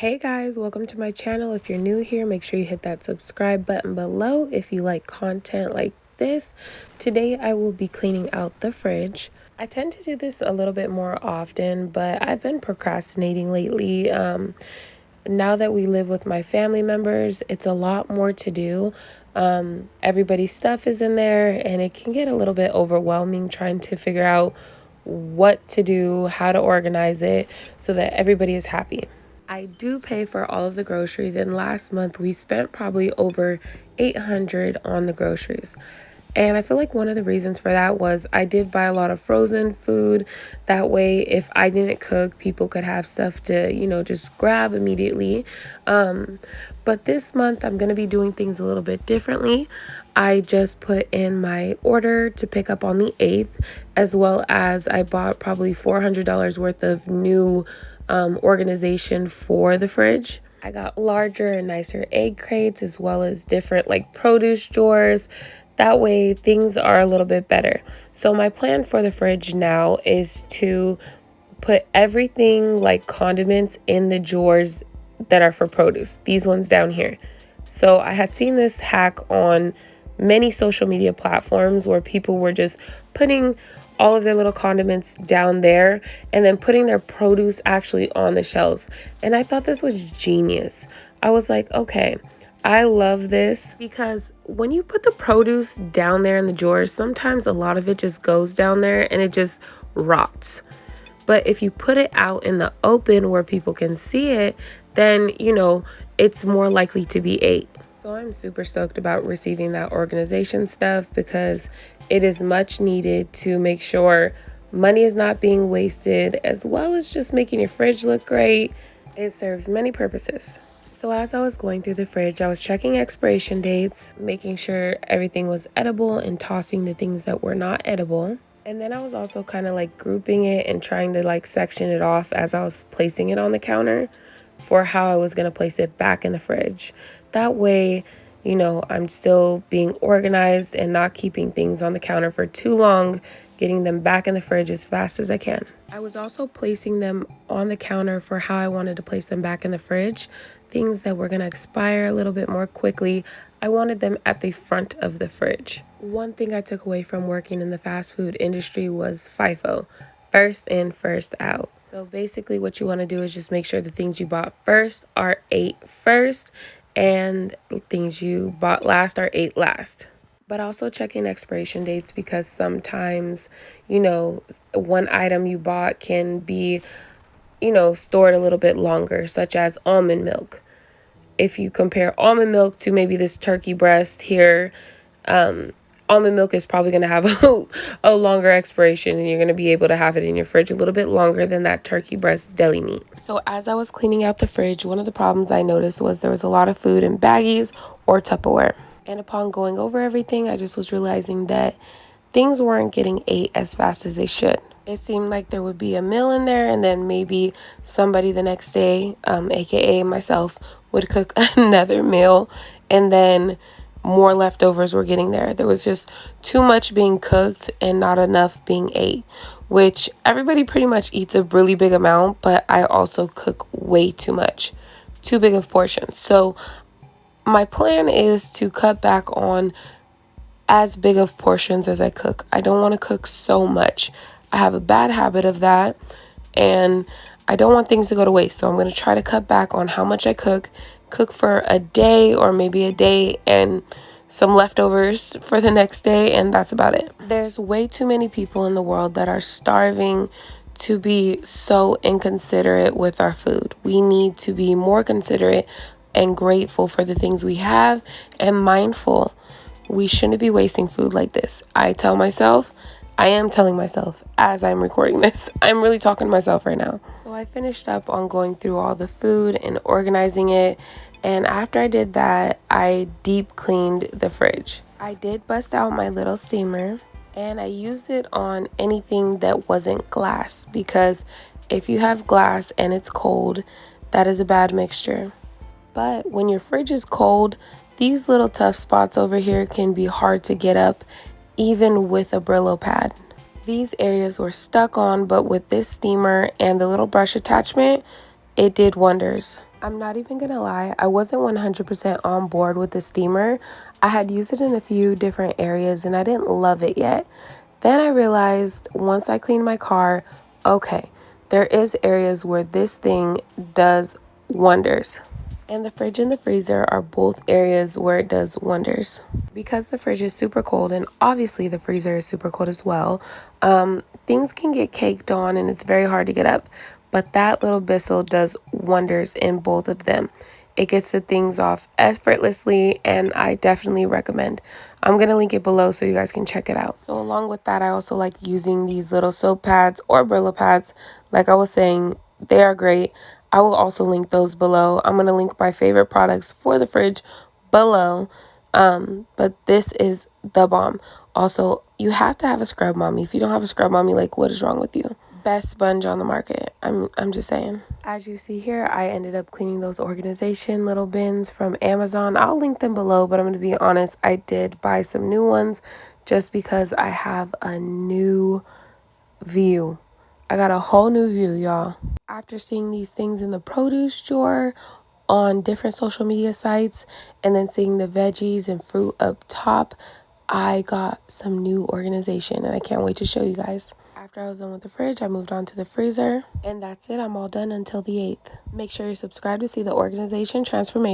Hey guys, welcome to my channel. If you're new here, make sure you hit that subscribe button below if you like content like this. Today I will be cleaning out the fridge. I tend to do this a little bit more often, but I've been procrastinating lately. Now that we live with my family members, it's a lot more to do. Everybody's stuff is in there and it can get a little bit overwhelming trying to figure out what to do, how to organize it so that everybody is happy. I do pay for all of the groceries, and last month we spent probably over 800 on the groceries. And I feel like one of the reasons for that was I did buy a lot of frozen food. That way, if I didn't cook, people could have stuff to, just grab immediately. But this month, I'm going to be doing things a little bit differently. I just put in my order to pick up on the 8th, as well as I bought probably $400 worth of new organization for the fridge. I got larger and nicer egg crates as well as different like produce drawers. That way things are a little bit better. So my plan for the fridge now is to put everything like condiments in the drawers that are for produce. These ones down here. So I had seen this hack on many social media platforms where people were just putting all of their little condiments down there and then putting their produce actually on the shelves. And I thought this was genius. I was like, okay, I love this because when you put the produce down there in the drawers, sometimes a lot of it just goes down there and it just rots. But if you put it out in the open where people can see it, then, it's more likely to be ate. So I'm super stoked about receiving that organization stuff because it is much needed to make sure money is not being wasted, as well as just making your fridge look great. It serves many purposes. So as I was going through the fridge, I was checking expiration dates, making sure everything was edible and tossing the things that were not edible. And then I was also kind of like grouping it and trying to like section it off as I was placing it on the counter for how I was going to place it back in the fridge. That way, I'm still being organized and not keeping things on the counter for too long, getting them back in the fridge as fast as I can. I was also placing them on the counter for how I wanted to place them back in the fridge. Things that were going to expire a little bit more quickly, I wanted them at the front of the fridge. One thing I took away from working in the fast food industry was FIFO, first in, first out. So basically what you want to do is just make sure the things you bought first are ate first and things you bought last are ate last. But also checking expiration dates because sometimes, one item you bought can be, stored a little bit longer, such as almond milk. If you compare almond milk to maybe this turkey breast here, almond milk is probably going to have a longer expiration, and you're going to be able to have it in your fridge a little bit longer than that turkey breast deli meat. So as I was cleaning out the fridge, one of the problems I noticed was there was a lot of food in baggies or Tupperware. And upon going over everything, I just was realizing that things weren't getting ate as fast as they should. It seemed like there would be a meal in there, and then maybe somebody the next day, aka myself, would cook another meal, and then more leftovers were getting there. There was just too much being cooked and not enough being ate, which everybody pretty much eats a really big amount, but I also cook way too much, too big of portions. So my plan is to cut back on as big of portions as I cook. I don't want to cook so much. I have a bad habit of that, and I don't want things to go to waste. So I'm going to try to cut back on how much I cook for a day or maybe a day and some leftovers for the next day, and that's about it. There's way too many people in the world that are starving to be so inconsiderate with our food. We need to be more considerate and grateful for the things we have and mindful. We shouldn't be wasting food like this. I am telling myself as I'm recording this. I'm really talking to myself right now. So I finished up on going through all the food and organizing it. And after I did that, I deep cleaned the fridge. I did bust out my little steamer, and I used it on anything that wasn't glass, because if you have glass and it's cold, that is a bad mixture. But when your fridge is cold, these little tough spots over here can be hard to get up, even with a Brillo pad. These areas were stuck on, but with this steamer and the little brush attachment, it did wonders. I'm not even gonna lie, I wasn't 100% on board with the steamer. I had used it in a few different areas and I didn't love it yet. Then I realized once I cleaned my car, okay, there is areas where this thing does wonders. And the fridge and the freezer are both areas where it does wonders. Because the fridge is super cold and obviously the freezer is super cold as well, things can get caked on and it's very hard to get up. But that little Bissell does wonders in both of them. It gets the things off effortlessly and I definitely recommend. I'm going to link it below so you guys can check it out. So along with that, I also like using these little soap pads or Brillo pads. Like I was saying, they are great. I will also link those below. I'm going to link my favorite products for the fridge below. But this is the bomb. Also, you have to have a scrub mommy. If you don't have a scrub mommy, like, what is wrong with you? Best sponge on the market. I'm just saying. As you see here, I ended up cleaning those organization little bins from Amazon. I'll link them below, but I'm going to be honest, I did buy some new ones just because I have a new view. I got a whole new view, y'all. After seeing these things in the produce drawer, on different social media sites, and then seeing the veggies and fruit up top, I got some new organization and I can't wait to show you guys. After I was done with the fridge, I moved on to the freezer, and that's it. I'm all done until the 8th. Make sure you subscribe to see the organization transformation.